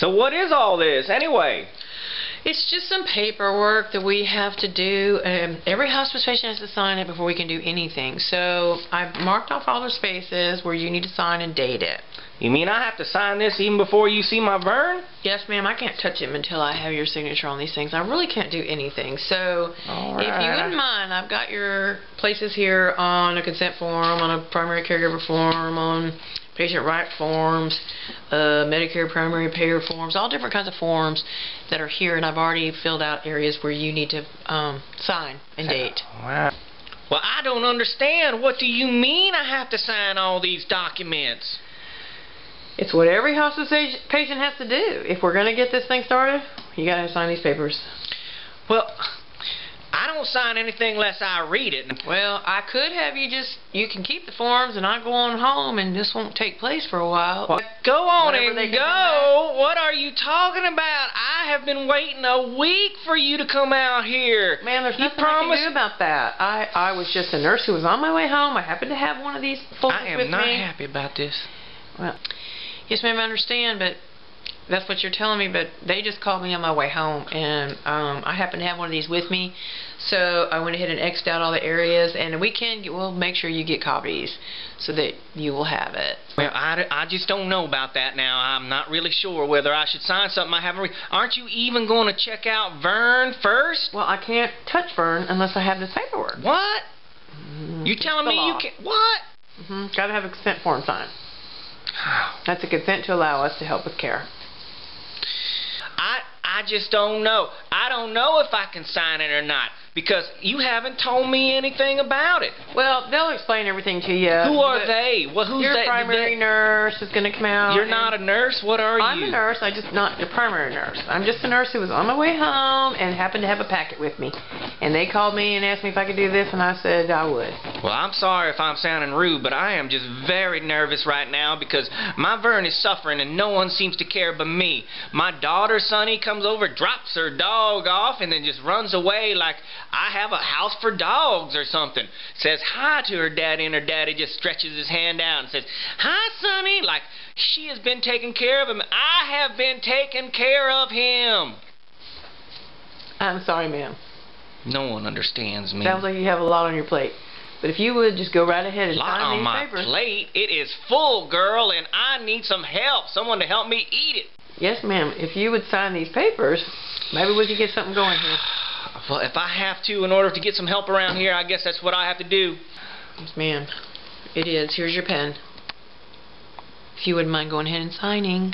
So what is all this, anyway? It's just some paperwork that we have to do. Every hospice patient has to sign it before we can do anything. So I've marked off all the spaces where you need to sign and date it. You mean I have to sign this even before you see my Vern? Yes, ma'am. I can't touch him until I have your signature on these things. I really can't do anything. So if you wouldn't mind, I've got your places here on a consent form, on a primary caregiver form, on patient right forms, Medicare primary payer forms, all different kinds of forms that are here, and I've already filled out areas where you need to sign and date. Wow. Well, I don't understand. What do you mean I have to sign all these documents? It's what every hospice patient has to do. If we're going to get this thing started, you got to sign these papers. Well, I don't sign anything unless I read it. Well, I could have you can keep the forms and I go on home and this won't take place for a while. Well, go on and go. What are you talking about? I have been waiting a week for you to come out here. Man, there's nothing I can do about that. I was just a nurse who was on my way home. I happened to have one of these folders with me. I am not happy about this. Well, yes, ma'am, I understand, but that's what you're telling me, but they just called me on my way home, and I happen to have one of these with me, so I went ahead and X'd out all the areas, and we'll make sure you get copies so that you will have it. Well, I just don't know about that now. I'm not really sure whether I should sign something I haven't read. Aren't you even going to check out Vern first? Well, I can't touch Vern unless I have this paperwork. What? You telling me you can't? What? Got to have a consent form signed. That's a consent to allow us to help with care. I just don't know. I don't know if I can sign it or not because you haven't told me anything about it. Well, they'll explain everything to you. Who are they? Well, who's your primary nurse is going to come out. You're not a nurse? What are you? I'm a nurse. I'm just not your primary nurse. I'm just a nurse who was on my way home and happened to have a packet with me. And they called me and asked me if I could do this, and I said I would. Well, I'm sorry if I'm sounding rude, but I am just very nervous right now because my Vern is suffering and no one seems to care but me. My daughter, Sonny, comes over, drops her dog off, and then just runs away like I have a house for dogs or something. Says hi to her daddy, and her daddy just stretches his hand out and says, "Hi, Sonny," like she has been taking care of him. I have been taking care of him. I'm sorry, ma'am. No one understands me. Sounds like you have a lot on your plate. But if you would just go right ahead and sign these papers. On my plate? It is full, girl, and I need some help. Someone to help me eat it. Yes, ma'am. If you would sign these papers, maybe we could get something going here. Well, if I have to in order to get some help around here, I guess that's what I have to do. Yes, ma'am. It is. Here's your pen. If you wouldn't mind going ahead and signing.